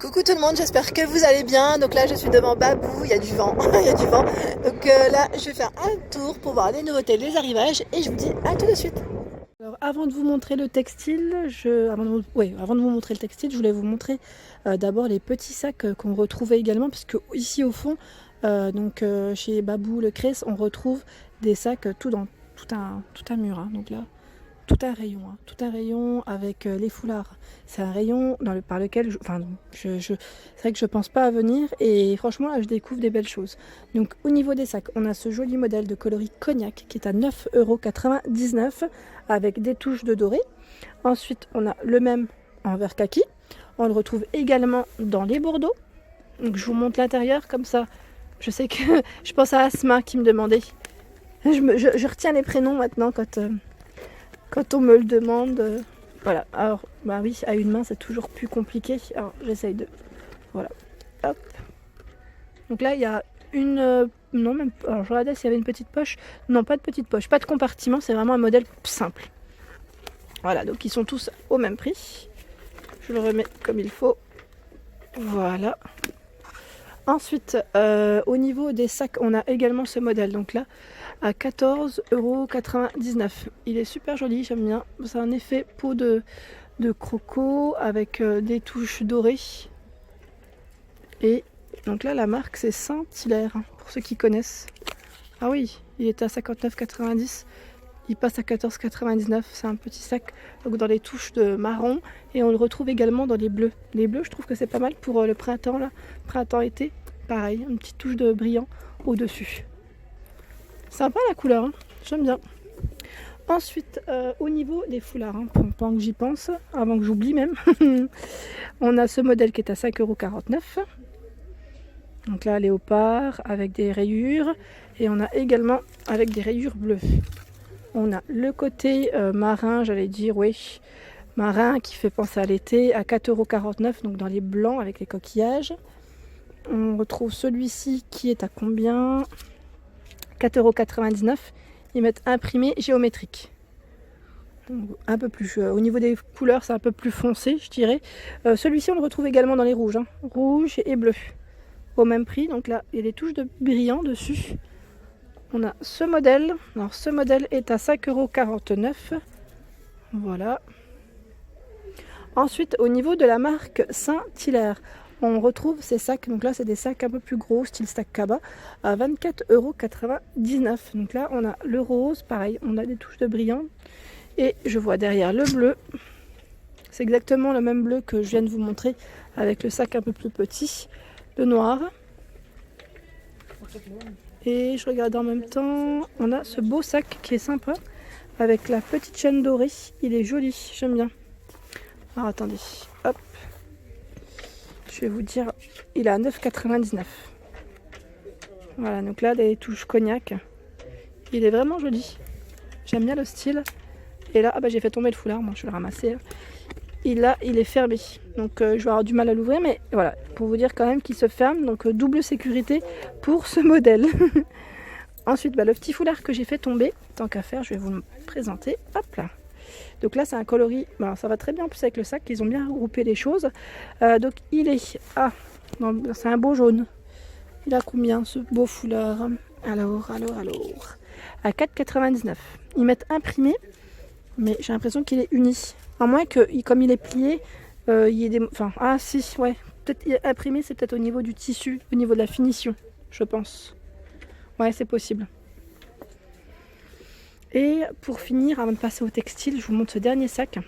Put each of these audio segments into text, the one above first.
Coucou tout le monde, j'espère que vous allez bien. Donc là je suis devant Babou, il y a du vent, il y a du vent. Donc là je vais faire un tour pour voir les nouveautés, les arrivages et je vous dis à tout de suite. Alors avant de vous montrer le textile, avant de vous montrer le textile, je voulais vous montrer d'abord les petits sacs qu'on retrouvait également, parce que ici au fond, chez Babou Le Cress, on retrouve des sacs tout un mur. Hein. Donc là, tout un rayon avec les foulards. C'est un rayon par lequel, c'est vrai que je pense pas à venir et franchement là je découvre des belles choses. Donc au niveau des sacs, on a ce joli modèle de coloris cognac qui est à 9,99 € avec des touches de doré. Ensuite on a le même en vert kaki. On le retrouve également dans les bordeaux. Donc je vous montre l'intérieur comme ça. Je sais que je pense à Asma qui me demandait. Je retiens les prénoms maintenant quand on me le demande. Voilà, alors bah oui, à une main c'est toujours plus compliqué. Alors j'essaye de. Voilà. Hop. Donc là il y a une. Non, même. Alors je regardais s'il y avait une petite poche. Non, pas de petite poche, pas de compartiment, c'est vraiment un modèle simple. Voilà, donc ils sont tous au même prix. Je le remets comme il faut. Voilà. Ensuite, au niveau des sacs, on a également ce modèle. Donc là, à 14,99 €. Il est super joli, j'aime bien. C'est un effet peau de croco avec des touches dorées. Et donc là, la marque, c'est Saint-Hilaire, hein, pour ceux qui connaissent. Ah oui, il était à 59,90 €. Il passe à 14,99 €. C'est un petit sac donc dans les touches de marron. Et on le retrouve également dans les bleus. Les bleus, je trouve que c'est pas mal pour le printemps, là. Printemps-été, pareil, une petite touche de brillant au-dessus. Sympa la couleur, hein, j'aime bien. Ensuite, au niveau des foulards, hein, pendant que j'y pense, avant que j'oublie même, on a ce modèle qui est à 5,49 €. Donc là, léopard avec des rayures. Et on a également avec des rayures bleues. On a le côté marin, j'allais dire, oui, marin qui fait penser à l'été, à 4,49 €, donc dans les blancs avec les coquillages. On retrouve celui-ci qui est à combien ? 4,99 €. Ils mettent imprimé géométrique. Donc, un peu plus. Au niveau des couleurs, c'est un peu plus foncé, je dirais. Celui-ci, on le retrouve également dans les rouges. Hein, rouge et bleu. Au même prix. Donc là, il y a des touches de brillant dessus. On a ce modèle. Alors, ce modèle est à 5,49 €. Voilà. Ensuite, au niveau de la marque Saint-Hilaire, on retrouve ces sacs. Donc là, c'est des sacs un peu plus gros, style sac cabas, à 24,99 €. Donc là, on a le rose, pareil, on a des touches de brillant. Et je vois derrière le bleu. C'est exactement le même bleu que je viens de vous montrer, avec le sac un peu plus petit. Le noir. Et je regarde en même temps, on a ce beau sac qui est sympa, avec la petite chaîne dorée. Il est joli, j'aime bien. Alors attendez, hop. Je vais vous dire, il est à 9,99 €. Voilà, donc là, des touches cognac. Il est vraiment joli. J'aime bien le style. Et là, ah bah, j'ai fait tomber le foulard, moi je vais le ramasser. Et là, il est fermé. Donc je vais avoir du mal à l'ouvrir, mais voilà, pour vous dire quand même qu'il se ferme. Donc double sécurité pour ce modèle. Ensuite, bah, le petit foulard que j'ai fait tomber, tant qu'à faire, je vais vous le présenter. Hop là. Donc là, c'est un coloris. Bah, ça va très bien en plus avec le sac. Ils ont bien regroupé les choses. Donc il est c'est un beau jaune. Il a combien ce beau foulard? Alors. À 4,99 €. Ils mettent imprimé, mais j'ai l'impression qu'il est uni. À moins que, comme il est plié, il y ait des. Enfin, ah si, ouais. Peut-être imprimé, c'est peut-être au niveau du tissu, au niveau de la finition, je pense. Ouais, c'est possible. Et pour finir, avant de passer au textile, je vous montre ce dernier sac.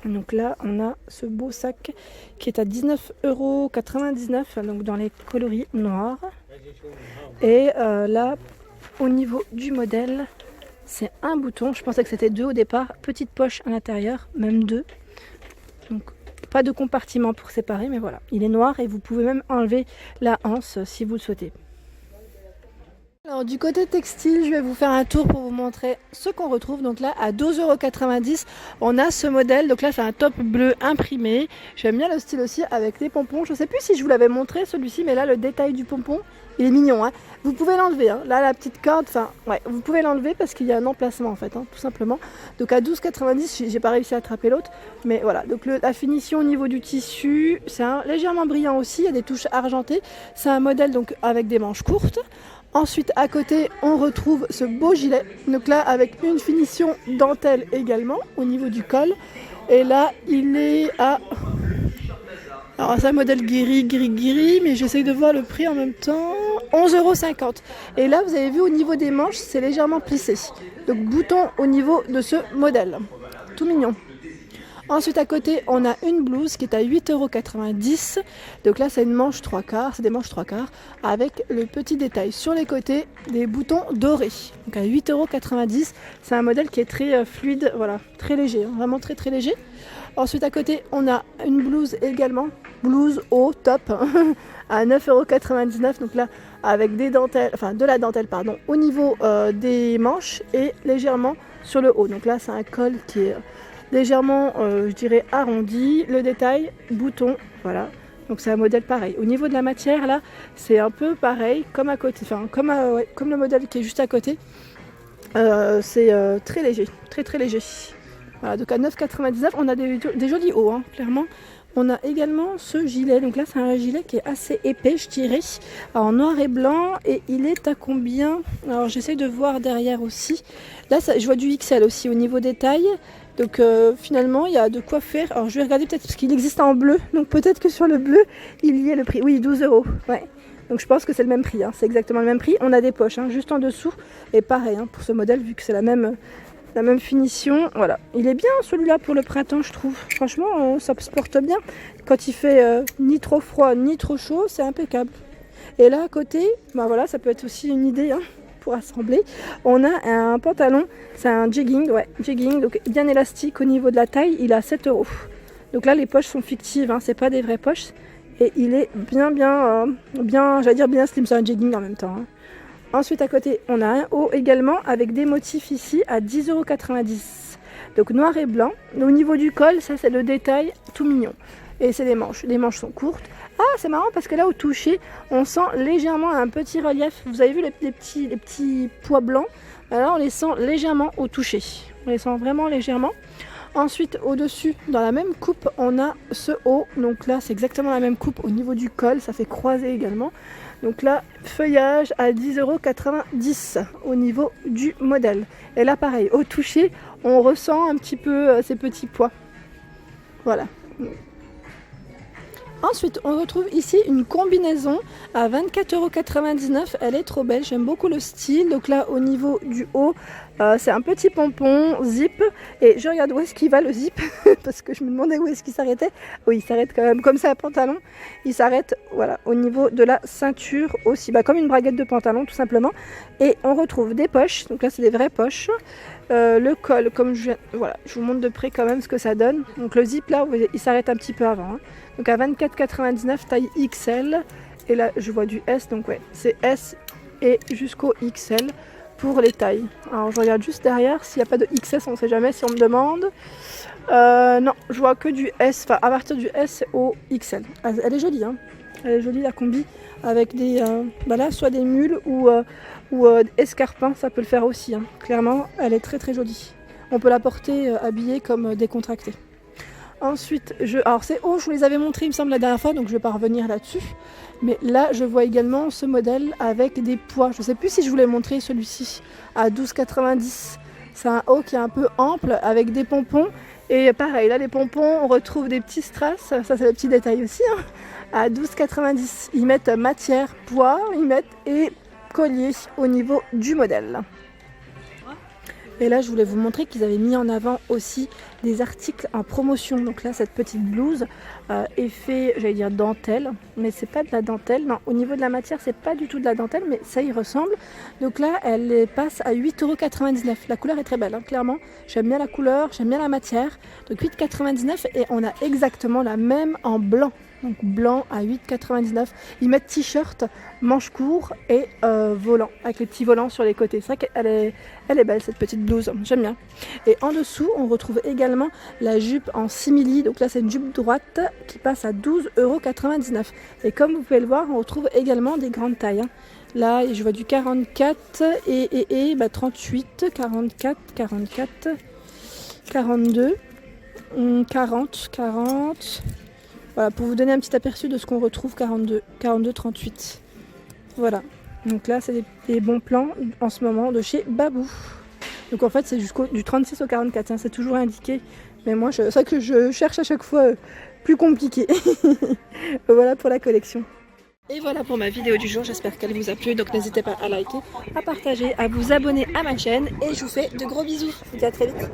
Donc là, on a ce beau sac qui est à 19,99 €, donc dans les coloris noirs. Et là, au niveau du modèle, c'est un bouton. Je pensais que c'était deux au départ. Petite poche à l'intérieur, même deux. Donc pas de compartiment pour séparer, mais voilà. Il est noir et vous pouvez même enlever la anse si vous le souhaitez. Alors du côté textile, je vais vous faire un tour pour vous montrer ce qu'on retrouve. Donc là, à 12,90 €, on a ce modèle. Donc là, c'est un top bleu imprimé. J'aime bien le style aussi avec des pompons. Je ne sais plus si je vous l'avais montré celui-ci, mais là, le détail du pompon, il est mignon. Hein. Vous pouvez l'enlever. Hein. Là, la petite corde, ouais, vous pouvez l'enlever parce qu'il y a un emplacement en fait, hein, tout simplement. Donc à 12,90 €, j'ai pas réussi à attraper l'autre. Mais voilà, donc la finition au niveau du tissu, c'est légèrement brillant aussi. Il y a des touches argentées. C'est un modèle donc avec des manches courtes. Ensuite, à côté, on retrouve ce beau gilet. Donc là, avec une finition dentelle également au niveau du col. Et là, il est à... Alors, c'est un modèle gris, mais j'essaye de voir le prix en même temps. 11,50 €. Et là, vous avez vu au niveau des manches, c'est légèrement plissé. Donc, bouton au niveau de ce modèle. Tout mignon. Ensuite, à côté, on a une blouse qui est à 8,90 €. Donc là, c'est une manche 3/4, c'est des manches 3/4 avec le petit détail sur les côtés des boutons dorés. Donc à 8,90 €, c'est un modèle qui est très fluide, voilà, très léger, hein, vraiment très très léger. Ensuite, à côté, on a une blouse également, blouse haut, top, à 9,99 €. Donc là, avec des dentelles, enfin de la dentelle, pardon, au niveau des manches et légèrement sur le haut. Donc là, c'est un col qui est légèrement, je dirais, arrondi. Le détail, bouton, voilà. Donc c'est un modèle pareil. Au niveau de la matière, là, c'est un peu pareil, comme à côté, enfin comme le modèle qui est juste à côté. C'est très léger, très très léger. Voilà, donc à 9,99 €, on a des jolis hauts, hein, clairement. On a également ce gilet, donc là c'est un gilet qui est assez épais, je dirais, en noir et blanc, et il est à combien? Alors j'essaie de voir derrière aussi. Là je vois du XL aussi au niveau des tailles, donc finalement il y a de quoi faire. Alors je vais regarder peut-être parce qu'il existe en bleu, donc peut-être que sur le bleu il y a le prix. Oui, 12 €, ouais. Donc je pense que c'est le même prix, hein. C'est exactement le même prix. On a des poches, hein, juste en dessous, et pareil, hein, pour ce modèle, vu que c'est la même finition, voilà. Il est bien celui-là pour le printemps, je trouve. Franchement, ça se porte bien. Quand il fait ni trop froid ni trop chaud, c'est impeccable. Et là à côté, bah voilà, ça peut être aussi une idée, hein, pour assembler. On a un pantalon, c'est un jegging, ouais, jegging, donc bien élastique au niveau de la taille. Il est à 7 €. Donc là, les poches sont fictives, hein, c'est pas des vraies poches. Et il est bien, j'allais dire bien slim, c'est un jegging en même temps. Hein. Ensuite, à côté, on a un haut également avec des motifs ici à 10,90 €. Donc noir et blanc. Au niveau du col, ça c'est le détail tout mignon. Et c'est des manches. Les manches sont courtes. Ah, c'est marrant parce que là, au toucher, on sent légèrement un petit relief. Vous avez vu les petits pois blancs? Alors, on les sent légèrement au toucher. On les sent vraiment légèrement. Ensuite, au-dessus, dans la même coupe, on a ce haut. Donc là, c'est exactement la même coupe au niveau du col. Ça fait croiser également. Donc là, feuillage à 10,90 € au niveau du modèle. Et là, pareil, au toucher, on ressent un petit peu ces petits pois. Voilà. Ensuite, on retrouve ici une combinaison à 24,99 €. Elle est trop belle, j'aime beaucoup le style. Donc là, au niveau du haut, c'est un petit pompon zip. Et je regarde où est-ce qu'il va le zip, parce que je me demandais où est-ce qu'il s'arrêtait. Oui, il s'arrête quand même, comme c'est un pantalon. Il s'arrête, voilà, au niveau de la ceinture aussi. Bah, comme une braguette de pantalon, tout simplement. Et on retrouve des poches. Donc là, c'est des vraies poches. Le col, comme je vous montre de près quand même ce que ça donne. Donc le zip là, il s'arrête un petit peu avant. Hein. Donc à 24,99 € taille XL. Et là, je vois du S, donc ouais, c'est S et jusqu'au XL pour les tailles. Alors je regarde juste derrière s'il n'y a pas de XS, on ne sait jamais si on me demande. Non, je vois que du S, enfin à partir du S au XL. Elle est jolie, hein. Elle est jolie la combi avec des, là, soit des mules ou escarpins, ça peut le faire aussi. Hein. Clairement, elle est très très jolie. On peut la porter habillée comme décontractée. Ensuite, alors ces hauts, je vous les avais montrés, il me semble, la dernière fois, donc je ne vais pas revenir là-dessus. Mais là, je vois également ce modèle avec des pois. Je ne sais plus si je vous l'ai montré, celui-ci, à 12,90 €. C'est un haut qui est un peu ample, avec des pompons. Et pareil, là, les pompons, on retrouve des petits strass. Ça, c'est le petit détail aussi, hein, à 12,90 €. Ils mettent matière, pois, ils mettent et collier au niveau du modèle. Et là, je voulais vous montrer qu'ils avaient mis en avant aussi des articles en promotion. Donc là, cette petite blouse est fait, j'allais dire dentelle, mais c'est pas de la dentelle. Non, au niveau de la matière, c'est pas du tout de la dentelle, mais ça y ressemble. Donc là, elle passe à 8,99 €. La couleur est très belle, hein, clairement. J'aime bien la couleur, j'aime bien la matière. Donc 8,99 € et on a exactement la même en blanc. Donc blanc à 8,99. Ils mettent t-shirt, manches courts et volant, avec les petits volants sur les côtés. C'est vrai qu'elle est belle cette petite blouse, j'aime bien. Et en dessous, on retrouve également la jupe en simili. Donc là, c'est une jupe droite qui passe à 12,99 €. Et comme vous pouvez le voir, on retrouve également des grandes tailles. Là, je vois du 44 et 38, 44, 44, 42, 40, 40... Voilà, pour vous donner un petit aperçu de ce qu'on retrouve 42, 42, 38. Voilà. Donc là, c'est des bons plans en ce moment de chez Babou. Donc en fait, c'est du 36 au 44. Hein, c'est toujours indiqué. Mais moi, c'est ça que je cherche à chaque fois plus compliqué. Voilà pour la collection. Et voilà pour ma vidéo du jour. J'espère qu'elle vous a plu. Donc n'hésitez pas à liker, à partager, à vous abonner à ma chaîne. Et je vous fais de gros bisous. Je vous dis à très vite.